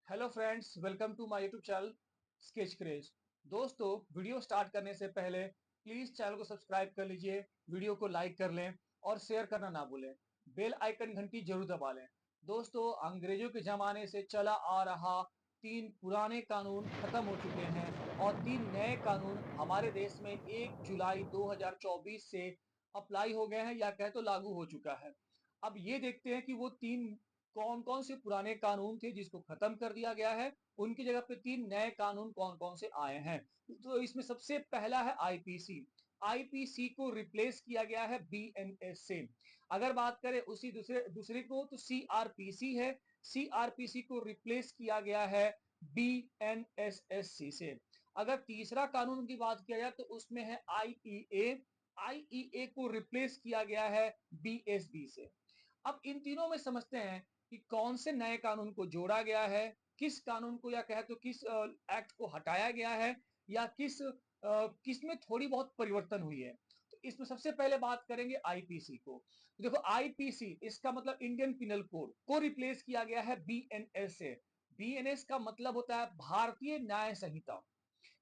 Hello friends, welcome to my YouTube channel sketch craze. दोस्तों, video start करने से पहले प्लीज चैनल को सब्सक्राइब कर लीजिए, वीडियो को लाइक कर लें और शेयर करना ना भूलें। बेल आइकन घंटी जरूर दबा लें। दोस्तों, अंग्रेजों के जमाने से चला आ रहा 3 पुराने कानून खत्म हो चुके हैं और 3 नए कानून हमारे देश में 1 जुलाई 2024 से अप्लाई हो गए हैं या कहे तो लागू हो चुका है। अब ये देखते हैं कि वो 3 कौन कौन से पुराने कानून थे जिसको खत्म कर दिया गया है, उनकी जगह पे 3 नए कानून कौन कौन से आए हैं। तो इसमें सबसे पहला है आईपीसी। आईपीसी को रिप्लेस किया गया है बीएनएस से। अगर बात करें उसी दूसरे दूसरे को तो सीआरपीसी है। सीआरपीसी को रिप्लेस किया गया है बीएनएसएससी से। अगर तीसरा कानून की बात किया जाए तो उसमें है आईईए। आईईए को रिप्लेस किया गया है बीएसबी से। अब इन तीनों में समझते हैं कि कौन से नए कानून को जोड़ा गया है, किस कानून को या कहे तो किस एक्ट को हटाया गया है, या किस में थोड़ी बहुत परिवर्तन हुई है। तो इसमें सबसे पहले बात करेंगे आईपीसी को। तो देखो, आईपीसी इसका मतलब इंडियन पिनल कोड को रिप्लेस किया गया है बीएनएस से। बीएनएस का मतलब होता है भारतीय न्याय संहिता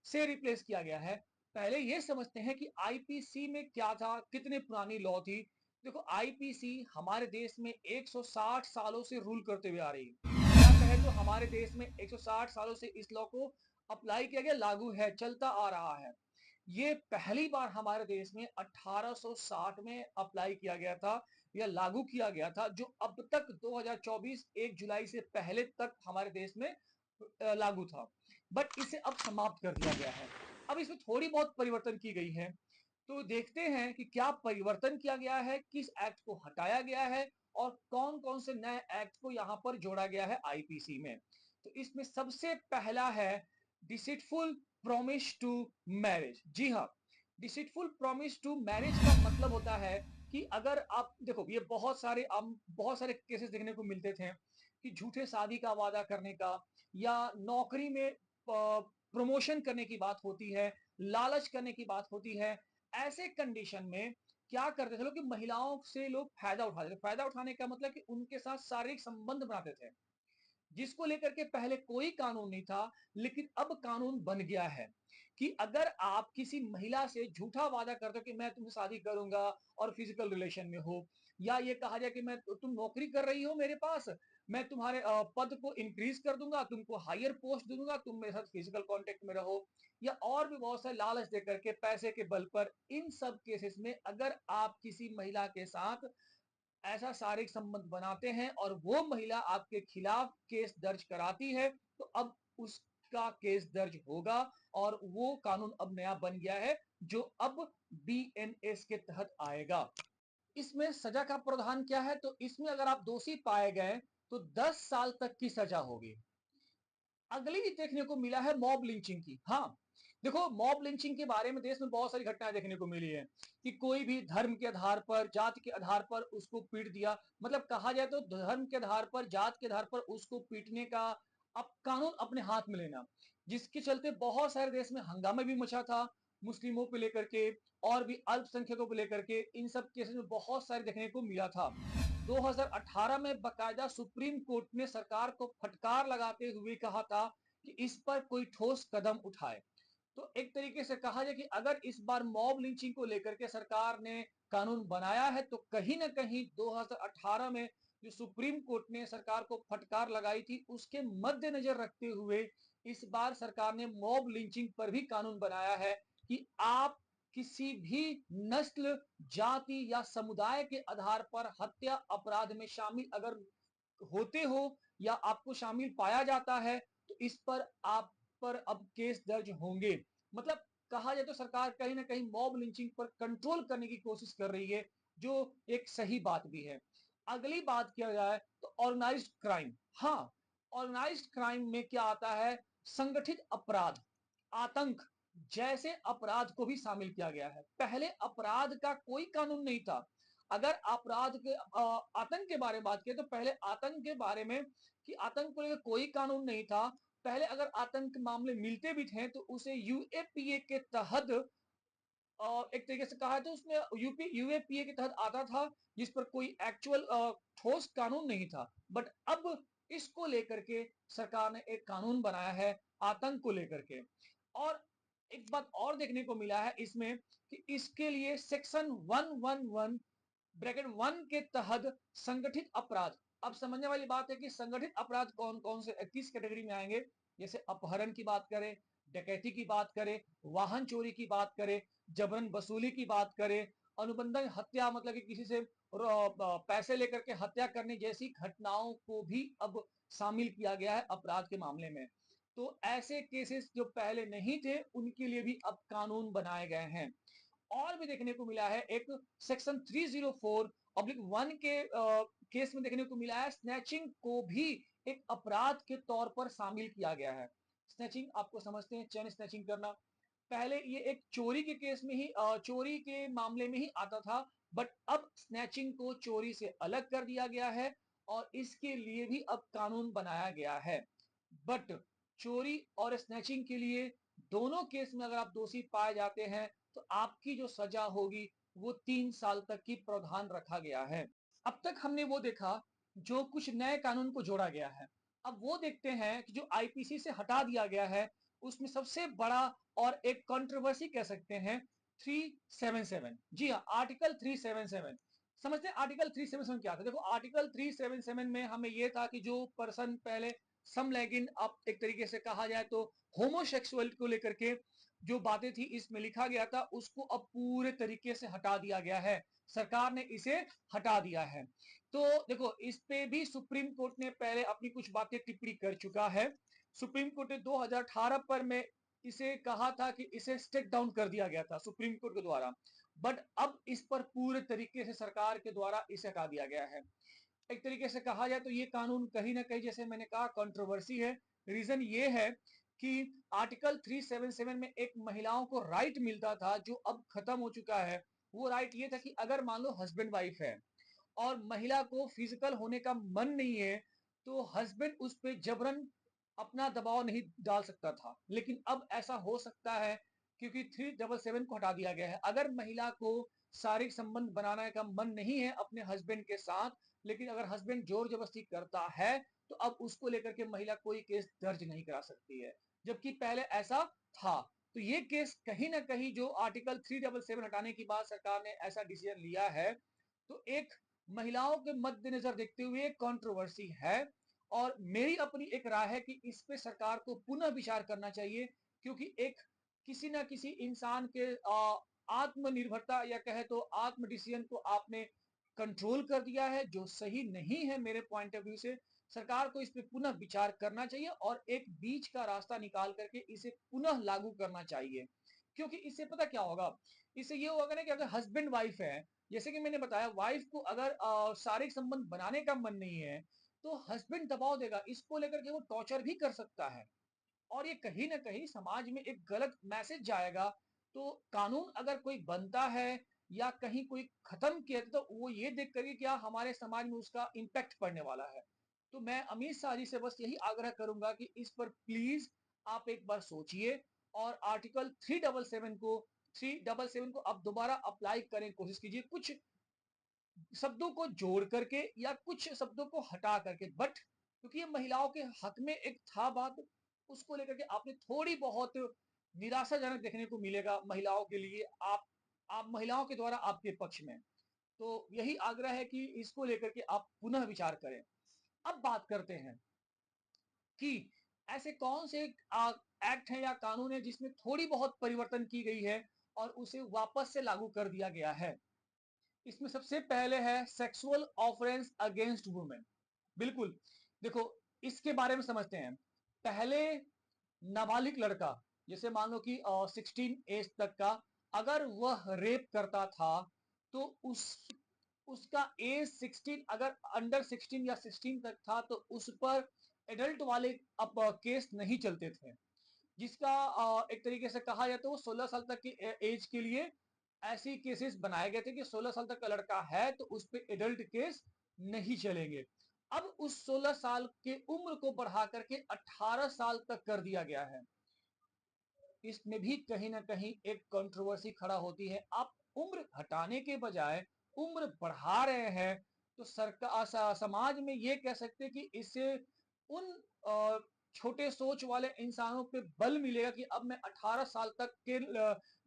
से रिप्लेस किया गया है। पहले ये समझते हैं कि आईपीसी में क्या था, कितने पुरानी लॉ थी। देखो, आईपीसी हमारे देश में 160 सालों से रूल करते हुए आ रही है, या कहे तो हमारे देश में 160 सालों से इस लॉ को अप्लाई किया गया, लागू है, चलता आ रहा है। ये पहली बार हमारे देश में 1860 में अप्लाई किया गया था या लागू किया गया था, जो अब तक 2024 1 जुलाई से पहले तक हमारे देश में लागू था। बट इसे अब समाप्त कर दिया गया है। अब इसमें थोड़ी बहुत परिवर्तन की गई है। तो देखते हैं कि क्या परिवर्तन किया गया है, किस एक्ट को हटाया गया है और कौन कौन से नए एक्ट को यहां पर जोड़ा गया है आईपीसी में। तो इसमें सबसे पहला है डिसिटफुल प्रॉमिस टू मैरिज। जी हाँ, डिसिटफुल प्रॉमिस टू मैरिज का मतलब होता है कि अगर आप देखो, ये बहुत सारे केसेस देखने को मिलते थे कि झूठे शादी का वादा करने का, या नौकरी में प्रमोशन करने की बात होती है, लालच करने की बात होती है। ऐसे कंडीशन में क्या करते थे लोग कि महिलाओं से लोग फायदा उठाते थे। फायदा उठाने का मतलब कि उनके साथ शारीरिक संबंध बनाते थे, जिसको लेकर के पहले कोई कानून नहीं था, लेकिन अब कानून बन गया है कि अगर आप किसी महिला से झूठा वादा करते हो कि मैं तुमसे शादी करूंगा और फिजिकल रिलेशन में हो, या ये कहा जाए कि मैं तुम नौकरी कर रही हो मेरे पास, मैं तुम्हारे पद को इंक्रीज कर दूंगा, तुमको हायर पोस्ट दूंगा, तुम मेरे साथ फिजिकल कांटेक्ट में रहो, या और भी बहुत सारे लालच देकर के पैसे के बल पर, इन सब केसेस में अगर आप किसी महिला के साथ ऐसा शारीरिक संबंध बनाते हैं और वो महिला आपके खिलाफ केस दर्ज कराती है, तो अब उसका केस दर्ज होगा। और वो कानून अब नया बन गया है, जो अब बीएनएस के तहत आएगा। इसमें सजा का प्रावधान क्या है, तो इसमें अगर आप दोषी पाए गए तो 10 साल तक की सजा होगी। अगली देखने को मिला है मॉब लिंचिंग की। हाँ, देखो, मॉब लिंचिंग के बारे में देश में बहुत सारी घटनाएं देखने को मिली है कि कोई भी धर्म के आधार पर, जाति के आधार पर उसको पीट दिया। मतलब कहा जाए तो धर्म के आधार पर, जात के आधार पर उसको पीटने का अब कानून अपने हाथ में लेना, जिसके चलते बहुत सारे देश में हंगामा भी मचा था, मुस्लिमों को लेकर के और भी अल्पसंख्यकों को लेकर के। इन सब केसेस में बहुत सारे देखने को मिला था। 2018 में बकायदा सुप्रीम कोर्ट ने सरकार को फटकार लगाते हुए कहा था कि इस पर कोई ठोस कदम उठाए। तो एक तरीके से कहा जाए कि अगर इस बार मॉब लिंचिंग को लेकर के सरकार ने कानून बनाया है, तो कहीं ना कहीं 2018 में जो सुप्रीम कोर्ट ने सरकार को फटकार लगाई थी, उसके मद्देनजर रखते हुए इस बार सरकार ने मॉब लिंचिंग पर भी कानून बनाया है कि आप किसी भी नस्ल, जाति या समुदाय के आधार पर हत्या अपराध में शामिल अगर होते हो या आपको शामिल पाया जाता है, तो इस पर आप पर अब केस दर्ज होंगे। मतलब कहा जाए तो सरकार कहीं ना कहीं मॉब लिंचिंग पर कंट्रोल करने की कोशिश कर रही है, जो एक सही बात भी है। अगली बात किया जाए तो ऑर्गेनाइज्ड क्राइम। हाँ, ऑर्गेनाइज्ड क्राइम में क्या आता है, संगठित अपराध, आतंक जैसे अपराध को भी शामिल किया गया है। पहले अपराध का कोई कानून नहीं था। अगर अपराध के आतंक के बारे में बात करें तो पहले आतंक के बारे में कि आतंक को लेकर कोई कानून नहीं था। पहले अगर आतंक मामले मिलते भी थे तो उसे यूएपीए के तहत, एक तरीके से कहा तो उसमें यूएपीए के तहत आता था, जिस पर कोई एक्चुअल ठोस कानून नहीं था। बट अब इसको लेकर के सरकार ने एक कानून बनाया है आतंक को लेकर के। और एक बात और देखने को मिला है इसमें कि इसके लिए सेक्शन 111 ब्रैकेट 1 के तहत संगठित अपराध। अब समझने वाली बात है कि संगठित अपराध कौन कौन से किस कैटेगरी में आएंगे। जैसे अपहरण की बात करें, डकैती की बात करें, वाहन चोरी की बात करें, जबरन वसूली की बात करें, अनुबंधन हत्या मतलब कि किसी से पैसे लेकर के हत्या करने जैसी घटनाओं को भी अब शामिल किया गया है अपराध के मामले में। तो ऐसे केसेस जो पहले नहीं थे उनके लिए भी अब कानून बनाए गए हैं। और भी देखने को मिला है एक सेक्शन 304/1 के केस में देखने को मिला है स्नैचिंग को भी एक अपराध के तौर पर शामिल किया गया है। स्नैचिंग आपको समझते हैं, चेन स्नैचिंग करना। पहले ये एक चोरी के केस में ही चोरी के मामले में ही आता था, बट अब स्नैचिंग को चोरी से अलग कर दिया गया है और इसके लिए भी अब कानून बनाया गया है। बट चोरी और स्नैचिंग के लिए दोनों केस में अगर आप दोषी पाए जाते हैं तो आपकी जो सजा होगी वो 3 साल तक की प्रावधान रखा गया है। अब तक हमने वो देखा जो कुछ नए कानून को जोड़ा गया है। अब वो देखते हैं कि जो आईपीसी से हटा दिया गया है उसमें सबसे बड़ा और एक कंट्रोवर्सी कह सकते हैं 377। जी हाँ, आर्टिकल 377। समझते हैं आर्टिकल 377 क्या था। देखो आर्टिकल 377 में हमें यह था कि जो पर्सन पहले समलैंगिक, अब एक तरीके से कहा जाए तो होमोसेक्सुअल को लेकर के जो बातें थी इसमें लिखा गया था उसको अब पूरे तरीके से हटा दिया गया है। सरकार ने इसे हटा दिया है। तो देखो इस पे भी सुप्रीम कोर्ट ने पहले अपनी कुछ बातें टिप्पणी कर चुका है। सुप्रीम कोर्ट ने 2018 पर में इसे कहा था कि इसे स्टेक डाउन कर दिया गया था सुप्रीम कोर्ट के द्वारा, बट अब इस पर पूरे तरीके से सरकार के द्वारा इसे हटा दिया गया है। एक तरीके से कहा जाए तो ये कानून कहीं ना कहीं जैसे मैंने कहा कंट्रोवर्सी है। रीजन ये है कि आर्टिकल 377 में एक महिलाओं को राइट मिलता था जो अब खत्म हो चुका है। वो राइट ये था कि अगर मान लो हस्बैंड वाइफ है और महिला को फिजिकल होने का मन नहीं है तो हस्बैंड उस पर जबरन अपना दबाव नहीं डाल सकता था, लेकिन अब ऐसा हो सकता है क्योंकि 377 को हटा दिया गया है। अगर महिला को शारीरिक संबंध बनाने का मन नहीं है अपने हस्बैंड के साथ, लेकिन अगर हस्बैंड जोर जबरदस्ती करता है तो अब उसको लेकर के महिला कोई केस दर्ज नहीं करा सकती है, जबकि पहले ऐसा था। तो ये केस कहीं ना कहीं जो आर्टिकल 377 हटाने की बात सरकार ने ऐसा डिसीजन लिया है तो एक महिलाओं के मद्देनजर देखते हुए कंट्रोवर्सी है। और मेरी अपनी एक राय है कि इस पे सरकार को पुनः विचार करना चाहिए, क्योंकि एक किसी ना किसी इंसान के आत्मनिर्भरता या कहे तो आत्म डिसीजन को आपने कंट्रोल कर दिया है जो सही नहीं है। मेरे पॉइंट ऑफ व्यू से सरकार को इस पे पुनः विचार करना चाहिए और एक बीच का रास्ता निकाल करके इसे पुनः लागू करना चाहिए। क्योंकि इससे पता क्या होगा, इससे ये होगा ना कि अगर हस्बैंड वाइफ है, जैसे कि मैंने बताया वाइफ को अगर शारीरिक संबंध बनाने का मन नहीं है तो हस्बैंड दबाव देगा, इसको लेकर के वो टॉर्चर भी कर सकता है और ये कहीं ना कहीं समाज में एक गलत मैसेज जाएगा। तो कानून अगर कोई बनता है या कहीं कोई खत्म किया तो वो ये देख करके क्या हमारे समाज में उसका इम्पैक्ट पड़ने वाला है। तो मैं अमित शाह जी से बस यही आग्रह करूंगा कि इस पर प्लीज आप एक बार सोचिए और आर्टिकल 377 को आप दोबारा अप्लाई करें, कोशिश कीजिए कुछ शब्दों को जोड़ करके या कुछ शब्दों को हटा करके। बट क्योंकि ये महिलाओं के हक में एक था बात, उसको लेकर के आपने थोड़ी बहुत निराशाजनक देखने को मिलेगा महिलाओं के लिए। आप महिलाओं के द्वारा आपके पक्ष में, तो यही आग्रह है कि इसको लेकर के आप पुनः विचार करें। अब बात करते हैं कि ऐसे कौन से एक्ट है या कानून है जिसमें थोड़ी बहुत परिवर्तन की गई है और उसे वापस से लागू कर दिया गया है। इसमें सबसे पहले है सेक्सुअल ऑफेंस अगेंस्ट वुमेन। बिल्कुल, देखो इसके बारे में समझते हैं। पहले नाबालिग लड़का, जैसे मान लो कि 16 एज तक का, अगर वह रेप करता था तो उसका एज 16, अगर अंडर 16 या 16 तक था तो उस पर एडल्ट वाले अब केस नहीं चलते थे। जिसका एक तरीके से कहा जाए तो 16 साल तक की एज के लिए ऐसी केसेस बनाए गए थे कि 16 साल तक का लड़का है तो उस पर एडल्ट केस नहीं चलेंगे। अब उस 16 साल के उम्र को बढ़ा करके 18 साल तक कर दिया गया है। इसमें भी कहीं ना कहीं एक कंट्रोवर्सी खड़ा होती है। आप उम्र घटाने के बजाय उम्र बढ़ा रहे हैं तो सरकार समाज में ये कह सकते हैं कि इससे उन छोटे सोच वाले इंसानों पे बल मिलेगा कि अब मैं 18 साल तक के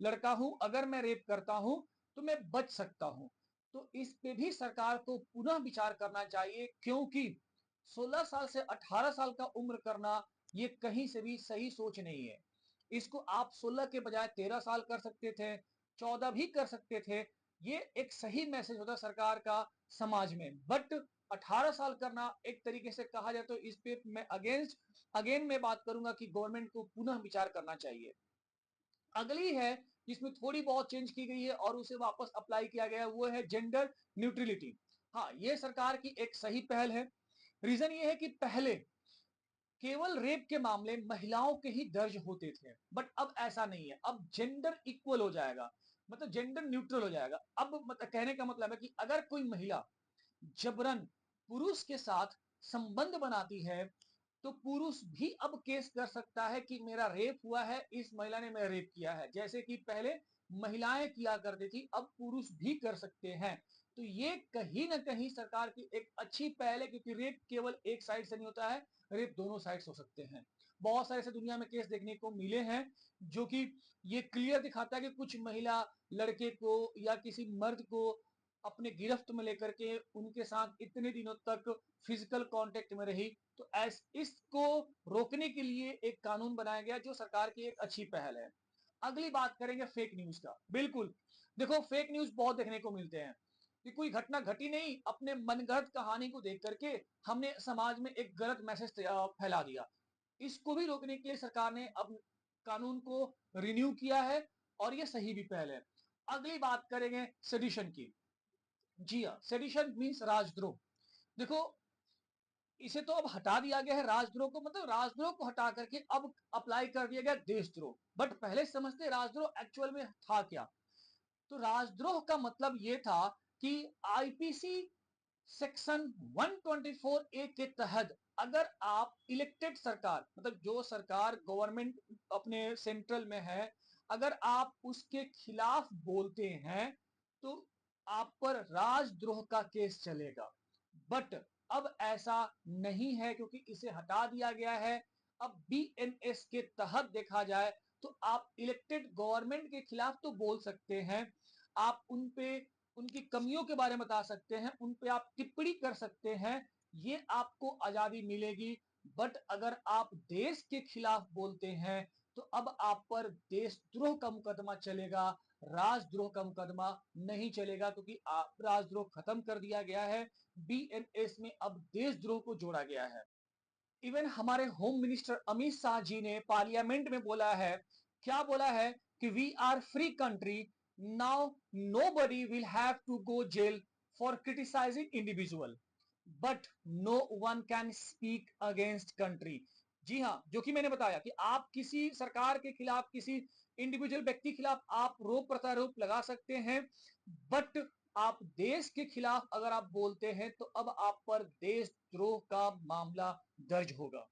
लड़का हूं, अगर मैं रेप करता हूं तो मैं बच सकता हूं। तो इस पे भी सरकार को पुनः विचार करना चाहिए, क्योंकि 16 साल से 18 साल का उम्र करना ये कहीं से भी सही सोच नहीं है। इसको आप 16 के बजाय 13 साल कर सकते थे, 14 भी कर सकते थे। ये एक सही मैसेज होता सरकार का समाज में। बट 18 साल करना एक तरीके से कहा जाए तो इस पे मैं अगेन मैं बात करूंगा कि गवर्नमेंट को पुनः विचार करना चाहिए। अगली है जिसमें थोड़ी बहुत चेंज की गई है और उसे वापस अप्लाई किया गया है, वो है जेंडर न्यूट्रलिटी। हाँ, ये सरकार की एक सही पहल है। रीजन ये है कि पहले केवल रेप के मामले महिलाओं के ही दर्ज होते थे, बट अब ऐसा नहीं है। अब जेंडर इक्वल हो जाएगा, मतलब जेंडर न्यूट्रल हो जाएगा। अब मतलब कहने का मतलब है कि अगर कोई महिला जबरन पुरुष के साथ संबंध बनाती है तो पुरुष भी अब केस कर सकता है कि मेरा रेप हुआ है, इस महिला ने मेरा रेप किया है। जैसे कि पहले महिलाएं किया करती थी, अब पुरुष भी कर सकते हैं। तो ये कहीं ना कहीं सरकार की एक अच्छी पहल है, क्योंकि रेप केवल एक साइड से नहीं होता है, रेप दोनों साइड से हो सकते हैं। बहुत सारे ऐसे दुनिया में केस देखने को मिले हैं जो कि ये क्लियर दिखाता है कि कुछ महिला लड़के को या किसी मर्द को अपने गिरफ्त में लेकर के उनके साथ इतने दिनों तक फिजिकल कांटेक्ट में रही। तो इसको रोकने के लिए एक कानून बनाया गया जो सरकार की एक अच्छी पहल है। अगली बात करेंगे फेक न्यूज का। बिल्कुल, देखो फेक न्यूज बहुत देखने को मिलते हैं कि कोई घटना घटी नहीं, अपने मनगढ़ंत कहानी को देख करके हमने समाज में एक गलत मैसेज फैला दिया। इसको भी रोकने के लिए सरकार ने अब कानून को रिन्यू किया है और ये सही भी पहल है। अगली बात करेंगे सेडिशन की। जी हाँ, सेडिशन मीन्स राजद्रोह। देखो, इसे तो अब हटा दिया गया है राजद्रोह को, मतलब राजद्रोह को हटा करके अब अप्लाई कर दिया गया देशद्रोह। बट पहले समझते राजद्रोह एक्चुअल में था क्या। तो राजद्रोह का मतलब यह था कि आईपीसी सेक्शन 124 ए के तहत अगर आप इलेक्टेड सरकार, मतलब जो सरकार गवर्नमेंट अपने सेंट्रल में है, अगर आप उसके खिलाफ बोलते हैं तो आप पर राजद्रोह का केस चलेगा। बट अब ऐसा नहीं है, क्योंकि इसे हटा दिया गया है। अब बीएनएस के तहत देखा जाए तो आप इलेक्टेड गवर्नमेंट के खिलाफ तो बोल सकते हैं, आप उन पे उनकी कमियों के बारे में बता सकते हैं, उन पे आप टिप्पणी कर सकते हैं, ये आपको आजादी मिलेगी। बट अगर आप देश के खिलाफ बोलते हैं तो अब आप पर देशद्रोह का मुकदमा चलेगा, राजद्रोह का मुकदमा नहीं चलेगा, क्योंकि आप राजद्रोह खत्म कर दिया गया है। बीएनएस में अब देशद्रोह को जोड़ा गया है। इवन हमारे होम मिनिस्टर अमित शाह जी ने पार्लियामेंट में बोला है, क्या बोला है कि we are free country, now nobody will have to go jail for criticising individual, but no one can speak against country. जी हां, जो कि मैंने बताया कि आप किसी सरकार के खिलाफ, किसी इंडिविजुअल व्यक्ति के खिलाफ आप रोप प्रत्यारोप लगा सकते हैं, बट आप देश के खिलाफ अगर आप बोलते हैं तो अब आप पर देशद्रोह का मामला दर्ज होगा।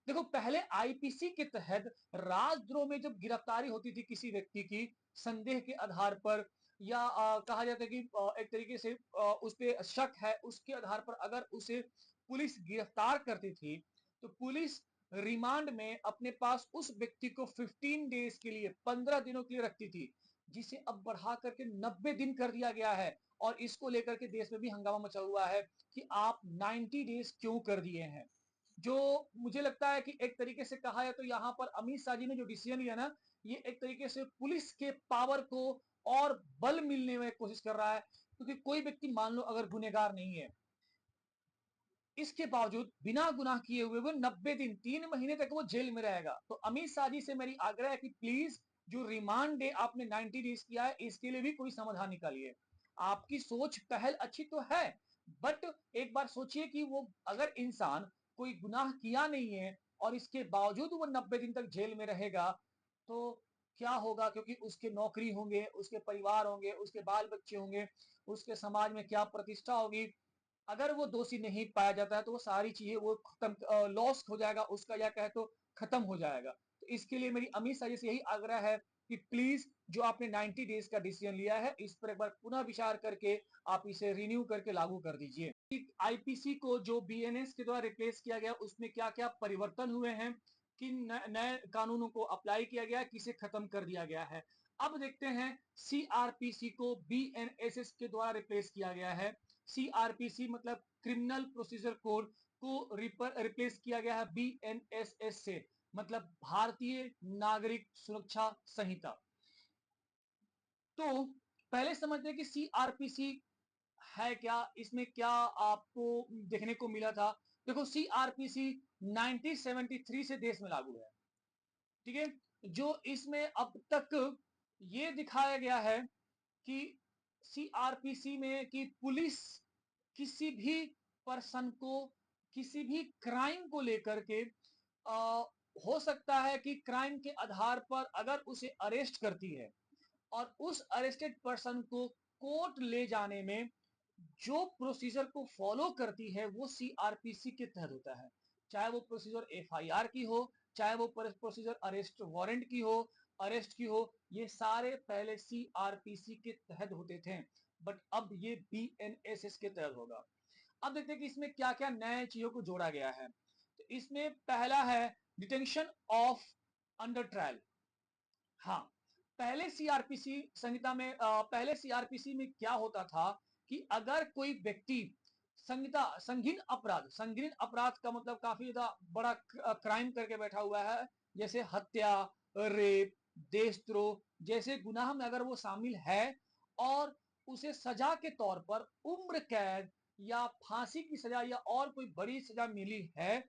देखो, पहले आईपीसी के तहत राजद्रोह में जब गिरफ्तारी होती थी किसी व्यक्ति की संदेह के आधार पर, या कहा जाता है कि एक तरीके से उस पर शक है, उसके आधार पर अगर उसे पुलिस गिरफ्तार करती थी तो पुलिस रिमांड में अपने पास उस व्यक्ति को 15 डेज के लिए, 15 दिनों के लिए रखती थी, जिसे अब बढ़ा करके 90 दिन कर दिया गया है। और इसको लेकर के देश में भी हंगामा मचा हुआ है कि आप 90 डेज क्यों कर दिए हैं। जो मुझे लगता है कि एक तरीके से कहा है तो यहाँ पर अमित शाह जी ने जो डिसीजन लिया ना, ये एक तरीके से पुलिस के पावर को और बल मिलने में कोशिश कर रहा है, क्योंकि कोई व्यक्ति मान लो अगर गुनहगार नहीं है, इसके बावजूद बिना गुनाह किए हुए वो 90 दिन, 3 महीने तक वो जेल में रहेगा। तो अमित शाह जी से मेरी आग्रह है कि प्लीज जो रिमांड डे आपने 90 डेज किया है, इसके लिए भी कोई समाधान निकालिए। आपकी सोच पहल अच्छी तो है, बट एक बार सोचिए कि वो अगर इंसान कोई गुनाह किया नहीं है और इसके बावजूद वो 90 दिन तक जेल में रहेगा तो क्या होगा, क्योंकि उसके नौकरी होंगे, उसके परिवार होंगे, उसके बाल बच्चे होंगे, उसके समाज में क्या प्रतिष्ठा होगी। अगर वो दोषी नहीं पाया जाता है तो वो सारी चीजें वो खत्म, लॉस हो जाएगा उसका, या कहे तो खत्म हो जाएगा। तो इसके लिए मेरी अमित शाह जी से यही आग्रह है कि प्लीज जो आपने 90 डेज का डिसीजन लिया है, इस पर एक बार पुनः विचार करके आप इसे रिन्यू करके लागू कर दीजिए। आईपीसी को जो बीएनएस के द्वारा रिप्लेस किया गया उसमें क्या क्या परिवर्तन हुए हैं, किन नए कानूनों को अप्लाई किया गया, किसे खत्म कर दिया गया है। अब देखते हैं सीआरपीसी को बीएनएसएस के द्वारा रिप्लेस किया गया है। सीआरपीसी मतलब क्रिमिनल प्रोसीजर कोड को रिप्लेस किया गया है बीएनएसएस से, मतलब भारतीय नागरिक सुरक्षा संहिता। तो पहले समझते हैं कि सीआरपीसी है क्या, इसमें क्या आपको देखने को मिला था। देखो सीआरपीसी 1973 से देश में लागू है, ठीक है। जो इसमें अब तक ये दिखाया गया है कि सीआरपीसी में कि पुलिस किसी भी पर्सन को किसी भी क्राइम को लेकर के हो सकता है कि क्राइम के आधार पर अगर उसे अरेस्ट करती है और उस अरेस्टेड पर्सन को कोर्ट ले जाने में जो प्रोसीजर को फॉलो करती है वो सीआरपीसी के तहत होता है। चाहे वो प्रोसीजर एफआईआर की हो, चाहे वो प्रोसीजर अरेस्ट वारंट की हो, अरेस्ट की हो, ये सारे पहले सीआरपीसी के तहत होते थे, बट अब ये बीएनएसएस के तहत होगा। अब देखते हैं कि इसमें क्या क्या नए चीजों को जोड़ा गया है। तो इसमें पहला है डिटेंशन ऑफ अंडर ट्रायल। हाँ, पहले सीआरपीसी संहिता में पहले सीआरपीसी में क्या होता था कि अगर कोई व्यक्ति संगीन अपराध का मतलब काफी ज्यादा बड़ा क्राइम करके बैठा हुआ है, जैसे हत्या, रेप, देशद्रोह जैसे गुनाह में अगर वो शामिल है और उसे सजा के तौर पर उम्र कैद या फांसी की सजा या और कोई बड़ी सजा मिली है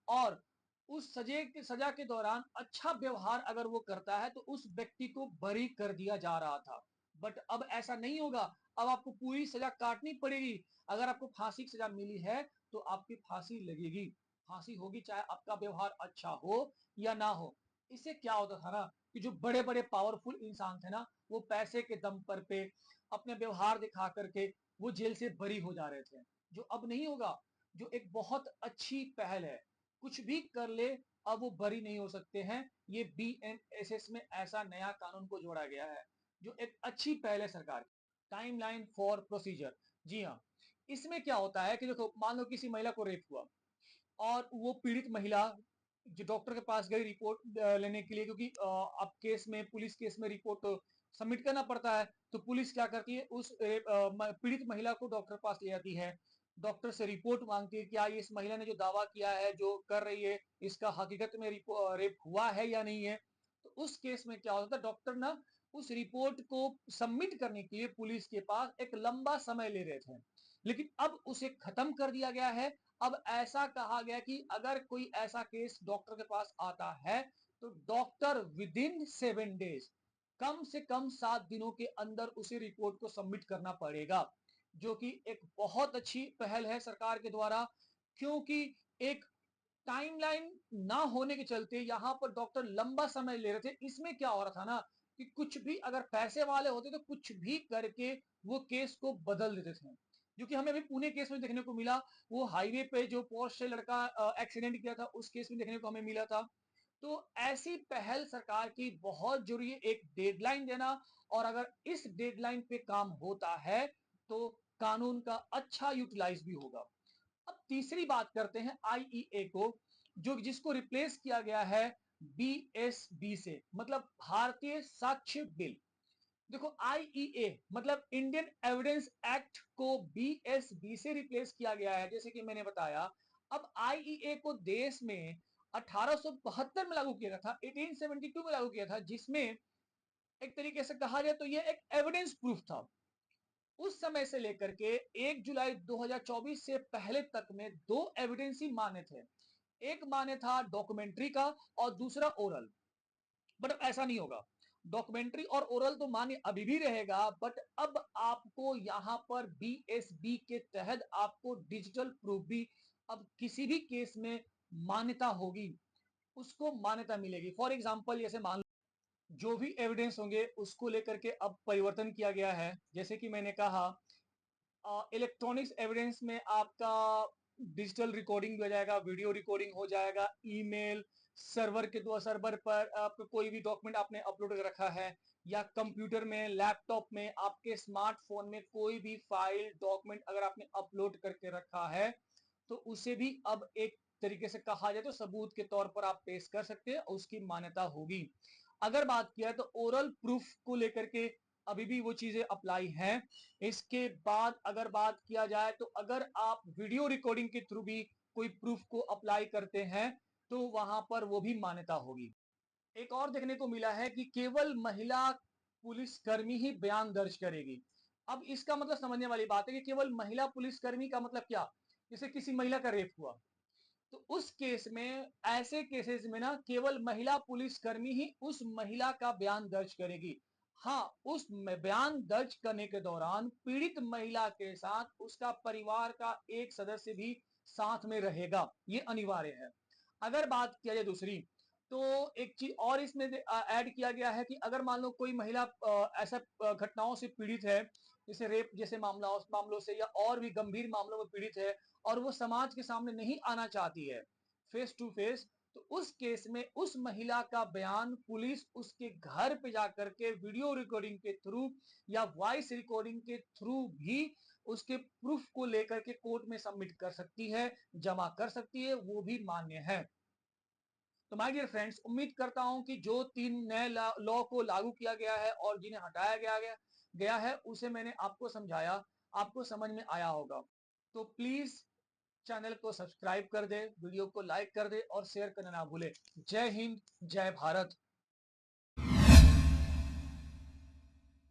और उस सजा के दौरान अच्छा व्यवहार अगर वो करता है तो उस व्यक्ति को बरी कर दिया जा रहा था। बट अब ऐसा नहीं होगा, अब आपको पूरी सजा काटनी पड़ेगी। अगर आपको फांसी की सजा मिली है तो आपकी फांसी लगेगी, फांसी होगी, चाहे आपका व्यवहार अच्छा हो या ना हो। इससे क्या होता था ना कि जो बड़े बड़े पावरफुल इंसान थे ना, वो पैसे के दम पर पे अपने व्यवहार दिखा करके वो जेल से बरी हो जा रहे थे, जो अब नहीं होगा। जो एक बहुत अच्छी पहल है, कुछ भी कर ले अब वो बरी नहीं हो सकते हैं। ये बीएनएसएस में ऐसा नया कानून को जोड़ा गया है जो एक अच्छी पहल है सरकार की। टाइमलाइन फॉर प्रोसीजर, जी हाँ। इसमें क्या होता है कि देखो मान लो किसी महिला को रेप हुआ और वो पीड़ित महिला जो डॉक्टर के पास गई रिपोर्ट लेने के लिए, क्योंकि अब केस में पुलिस केस में रिपोर्ट सबमिट करना पड़ता है, तो पुलिस क्या करती है उस पीड़ित महिला को डॉक्टर के पास ले जाती है, डॉक्टर से रिपोर्ट मांगती है क्या ये इस महिला ने जो दावा किया है जो कर रही है इसका हकीकत में रेप हुआ है या नहीं है। तो उस केस में क्या होता है, डॉक्टर ना उस रिपोर्ट को सबमिट करने के लिए पुलिस के पास एक लंबा समय ले रहे थे, लेकिन अब उसे खत्म कर दिया गया है। अब ऐसा कहा गया कि अगर कोई ऐसा केस डॉक्टर के पास आता है तो डॉक्टर विद इन 7 डेज, कम से कम 7 दिनों के अंदर उसे रिपोर्ट को सबमिट करना पड़ेगा, जो कि एक बहुत अच्छी पहल है सरकार के द्वारा। क्योंकि एक टाइमलाइन ना होने के चलते यहां पर डॉक्टर लंबा समय ले रहे थे। इसमें क्या हो रहा था ना कि कुछ भी अगर पैसे वाले होते तो कुछ भी करके वो केस को बदल देते थे, जो कि हमें अभी पुणे केस में देखने को मिला। वो हाईवे पे जो पोर्श से लड़का एक्सीडेंट किया था उस केस में देखने को हमें मिला था। तो ऐसी पहल सरकार की बहुत जरूरी है, एक डेडलाइन देना, और अगर इस डेडलाइन पे काम होता है तो कानून का अच्छा यूटिलाइज भी होगा। अब तीसरी बात करते हैं आईईए को, जो जिसको रिप्लेस किया गया है बीएसबी से, मतलब भारतीय साक्ष्य बिल। देखो आईईए मतलब इंडियन एविडेंस एक्ट को बीएसबी से रिप्लेस किया गया है, जैसे कि मैंने बताया। अब आईईए को देश में 1872 में लागू किया गया था, 1872 में लागू किया था, जिसमें एक तरीके से कहा जाए तो यह एक एविडेंस प्रूफ था। उस समय से लेकर के 1 जुलाई 2024 से पहले तक में दो एविडेंस ही मान्य थे। एक मान्य था डॉक्यूमेंट्री का और दूसरा ओरल। बट अब ऐसा नहीं होगा, डॉक्यूमेंट्री और ओरल तो मान्य अभी भी रहेगा, बट अब आपको यहां पर बीएसबी के तहत आपको डिजिटल प्रूफ भी अब किसी भी केस में मान्यता होगी, उसको मान्यता मिलेगी। फॉर एग्जाम्पल जैसे मान जो भी एविडेंस होंगे उसको लेकर के अब परिवर्तन किया गया है। जैसे कि मैंने कहा इलेक्ट्रॉनिक्स एविडेंस में आपका डिजिटल रिकॉर्डिंग भी हो जाएगा, वीडियो रिकॉर्डिंग हो जाएगा, ईमेल सर्वर के द्वारा सर्वर पर आप कोई भी डॉक्यूमेंट आपने अपलोड कर रखा है, या कंप्यूटर में, लैपटॉप में, आपके स्मार्टफोन में कोई भी फाइल डॉक्यूमेंट अगर आपने अपलोड करके रखा है तो उसे भी अब एक तरीके से कहा जाए तो सबूत के तौर पर आप पेश कर सकते हैं, उसकी मान्यता होगी। अगर बात किया तो ओरल प्रूफ को लेकर के अभी भी वो चीजें अप्लाई हैं। इसके बाद अगर बात किया जाए तो अगर आप वीडियो रिकॉर्डिंग के थ्रू भी कोई प्रूफ को अप्लाई करते हैं तो वहां पर वो भी मान्यता होगी। एक और देखने को मिला है कि केवल महिला पुलिसकर्मी ही बयान दर्ज करेगी। अब इसका मतलब समझने वाली बात है कि केवल महिला पुलिसकर्मी का मतलब क्या? जैसे किसी महिला का रेप हुआ तो उस केस में, ऐसे केसेस में ना केवल महिला पुलिसकर्मी ही उस महिला का बयान दर्ज करेगी। हाँ, उस बयान दर्ज करने के दौरान पीड़ित महिला के साथ उसका परिवार का एक सदस्य भी साथ में रहेगा, ये अनिवार्य है। अगर बात किया जाए दूसरी, तो एक चीज और इसमें ऐड किया गया है कि अगर मान लो कोई महिला ऐसा घटनाओं से पीड़ित है, जैसे रेप जैसे मामलों से, या और भी गंभीर मामलों में पीड़ित है और वो समाज के सामने नहीं आना चाहती है फेस टू फेस, तो उस केस में उस महिला का बयान पुलिस उसके घर पे जाकर के वीडियो रिकॉर्डिंग के थ्रू या वॉइस रिकॉर्डिंग के थ्रू भी उसके प्रूफ को लेकर के कोर्ट में सबमिट कर सकती है, जमा कर सकती है, वो भी मान्य है। तो माय डियर फ्रेंड्स, उम्मीद करता हूं कि जो 3 नए लॉ को लागू किया गया है और जिन्हें हटाया गया है उसे मैंने आपको समझाया, आपको समझ में आया होगा। तो प्लीज चैनल को सब्सक्राइब कर दे, वीडियो को लाइक कर दे और शेयर करना ना भूले। जय हिंद, जय भारत।